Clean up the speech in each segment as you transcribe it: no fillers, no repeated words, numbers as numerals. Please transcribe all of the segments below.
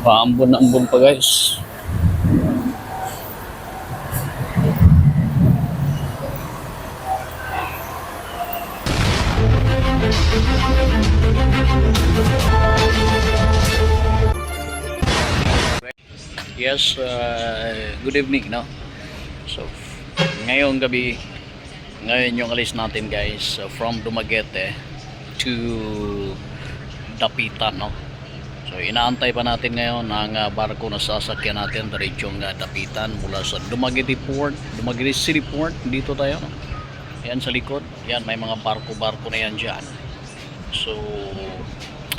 Paambon na ambon pa guys. Yes, good evening, no? So, ngayong gabi, ngayon yung alis natin guys, from Dumaguete to Dapitan, no? So, inaantay pa natin ngayon ang barko na sasakyan natin sa redyong Dapitan mula sa Dumaguete Port, Dumaguete City Port, dito tayo, no? Yan sa likod, yan may mga barko-barko na yan dyan. So,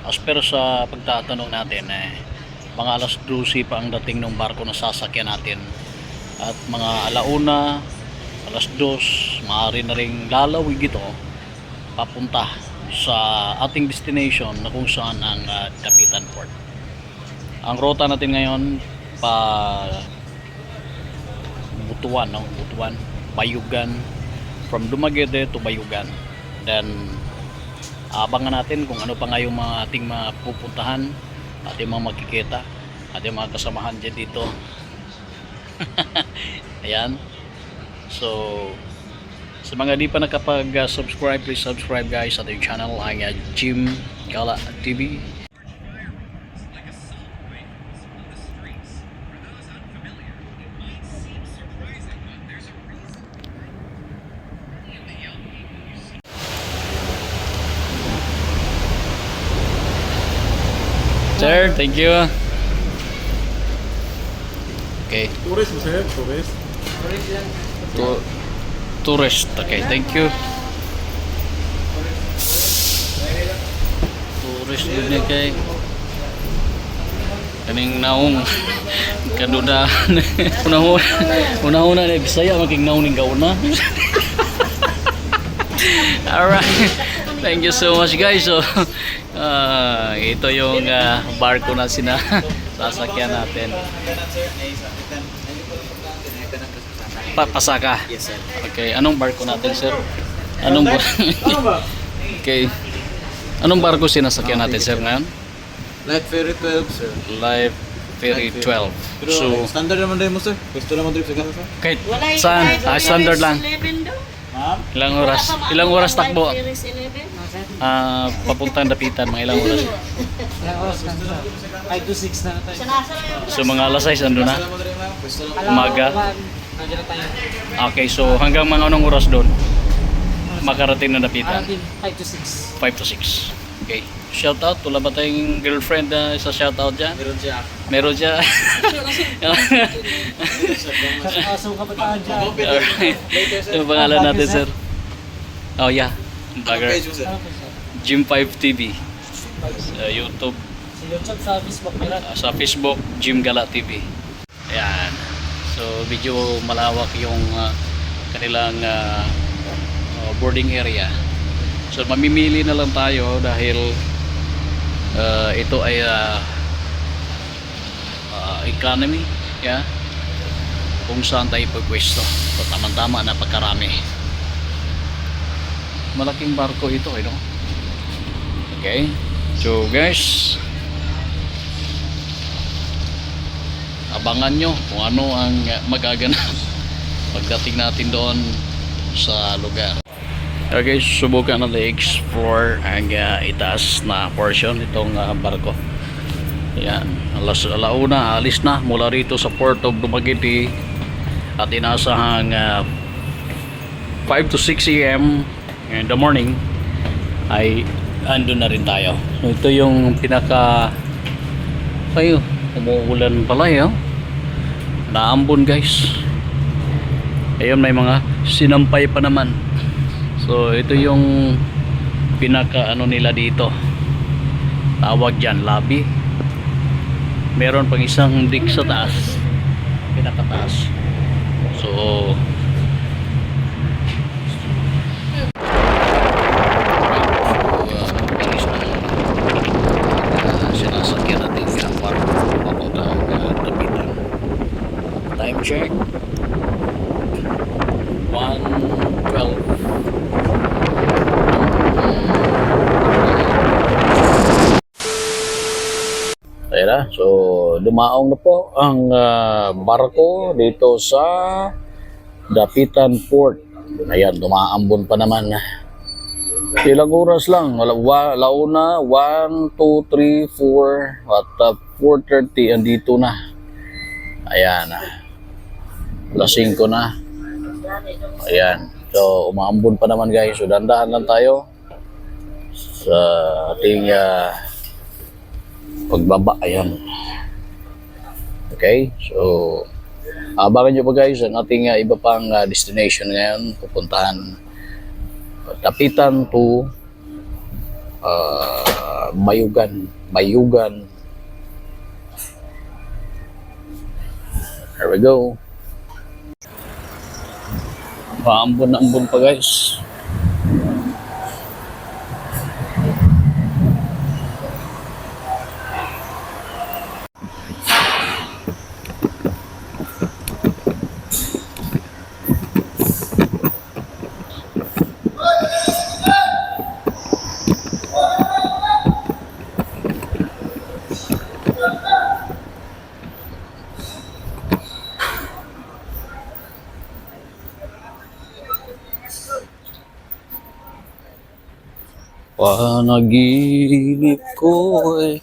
as per sa pagtatanong natin, mga alas 12 pa ang dating ng barko na sasakyan natin at mga alauna, alas 2 maaari na ring lalawig ito papunta sa ating destination na kung saan ang Dapitan Port. Ang rota natin ngayon pa Butuan, no? Butuan, Bayugan, from Dumaguete to Bayugan. Then abangan natin kung ano pa nga yung mga ating mapupuntahan, ating mga makikita, ating mga kasamahan dyan dito. Ayan. So, sa mga di pa nakapag-subscribe, please subscribe guys sa ating channel, ang Jim Gala TV. Sir, thank you. Okay. Tourist, sir. Tourist. Tourist. Okay, thank you. Tourist yun niya kay kaning naong kanuna una-una na Bisaya making naong ning gauna. Alright, thank you so much guys. So ito yung barko na sasakyan natin. Pasaka. Yes, sir. Okay, anong barko natin, sir? Anong Okay. Anong barko sinasakyan natin, sir, ngayon? Light Ferry 12, sir. Live Ferry 12. Pero So, standard naman din mo, sir. Gusto naman trip sa gano'n, sir. kahit saan? Standard lang. Ma'am? Ilang oras takbo? Papuntang Dapitan, mga ilang oras? 5 to 6 na tayo. So, mga alas 6, ando na? Umaga? Okay, so hanggang mga anong oras doon? Makarating na Dapitan? 5 to 6. 5 to 6. Okay. Shout out. Wala ba tayong girlfriend na isa shout out dyan? Meron siya. Meron siya. Asong kabataan dyan. Alright. Yung pangalan natin, sir? Oh, yeah. Bagger. Okay, sir. Jim 5 TV. Sa YouTube. Sa YouTube, sa Facebook, meron. Sa Facebook, Jim Gala TV. Ayan. So, medyo malawak yung kanilang boarding area. So, mamimili na lang tayo dahil ito ay economy, yeah? Kung saan tayo pagpwesto. So, tama-tama na pagkarami. Malaking barko ito, no? Okay. So, guys, abangan nyo kung ano ang magaganap pagdating natin doon sa lugar. Okay, subukan natin explore ang itaas na portion itong barko. Ayan, alauna alis na mula rito sa Port of Dumaguete at inasahang 5 to 6 AM in the morning ay andun na rin tayo. So, ito yung pinaka umuulan pala naambon guys. Ayun, may mga sinampay pa naman. So ito yung pinaka nila dito, tawag dyan lobby. Meron pang isang deck sa taas, pinakataas. So sinasakyan natin yung barko papuntang Dapitan. Time check 1:12. Ayan na. So, dumaong na po ang barko dito sa Dapitan Port. Ayan, dumaambon pa naman. Ilang oras lang. Launa, 1, 2, 3, 4, at 4:30, andito na. Ayan. Alas 5 na. Ayan. So, umaambon pa naman guys. So, dandahan lang tayo sa ating pagbaba. Ayan. Okay. So, abangan nyo pa guys ang ating iba pang destination ngayon. Pupuntahan Dapitan to Bayugan. Here we go. Paambon na ambon pa guys. Panaginip ko eh.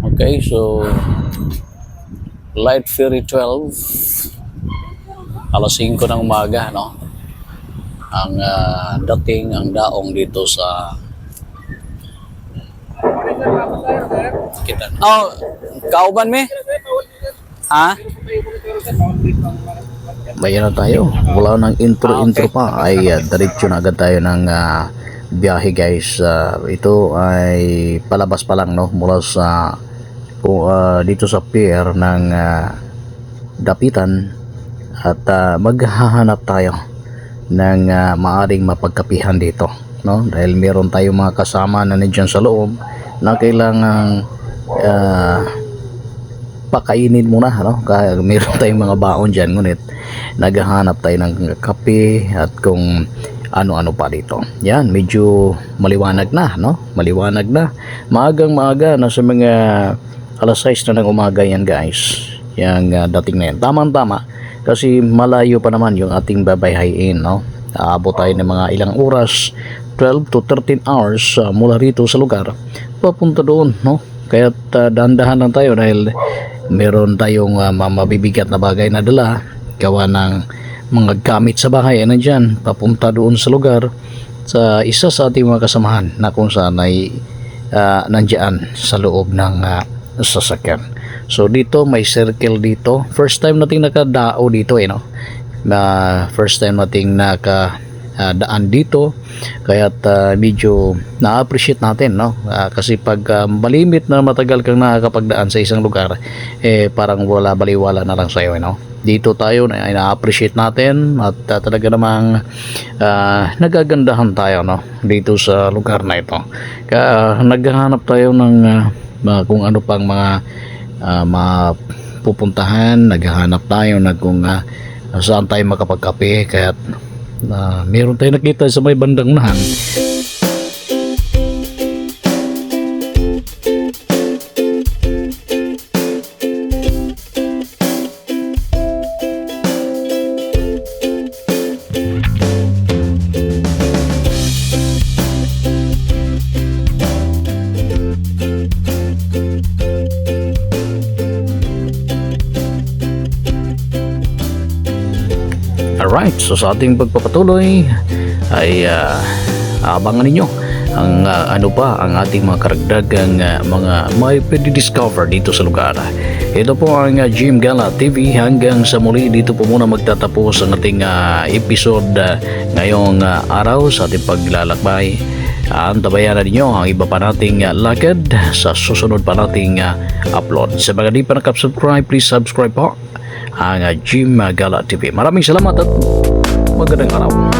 Okay, so Light Ferry 12, alas 5 ng umaga, no? Ang dating, ang daong dito sa kita. Oh, kauban me? Ha? Bayan na tayo. Wala nang intro pa. Ay diretso na agad tayo ng biyahe guys. Ito ay palabas pa lang, no? Mula sa dito sa pier ng Dapitan. At maghahanap tayo ng maaring mapagkapihan dito, no? Dahil meron tayong mga kasama na nandiyan sa loob na kailangang pakainin muna, no? Kaya meron tayong mga baon dyan, ngunit naghahanap tayo ng kape at kung ano-ano pa dito. Yan, medyo maliwanag na, no? Maliwanag na. Maagang maaga, nasa mga alas 6 na ng umaga yan guys. Yang dating na yan. Tamang-tama kasi malayo pa naman yung ating babayhayin, no? Aabot tayo ng mga ilang oras, 12 to 13 hours mula rito sa lugar papunta doon, no? Kaya dahan-dahan lang tayo dahil meron tayong mabibigat na bagay na dala gawa ng mga gamit sa bahay nandyan papunta doon sa lugar sa isa sa ating mga kasamahan na kung saan ay nandyan sa loob ng sasakyan. So dito may circle dito. First time nating nakadao dito no? First time nating daan dito, kaya't medyo na-appreciate natin, no? Kasi pag malimit na matagal kang nakakapagdaan sa isang lugar, parang wala baliwala na lang sa'yo, no? Dito tayo na-appreciate natin at talaga namang nagagandahan tayo, no? Dito sa lugar na ito. Kaya naghahanap tayo ng kung ano pang mga mapupuntahan, naghahanap tayo na kung saan tayo makapagkape, kaya't meron tayo nakita sa may bandang unahan. Alright, so sa ating pagpapatuloy ay abangan ninyo ang ang ating mga karagdagang mga may pwede-discover dito sa lugar. Ito po ang Jim Gala TV. Hanggang sa muli, dito po muna magtatapos ang ating episode ngayong araw sa ating paglalakbay. Antabayan na ninyo ang iba pa nating lakad sa susunod pa nating upload. Sa mga di pa nakasubscribe, please subscribe po ang Jim Gala TV. Maraming salamat at magandang araw.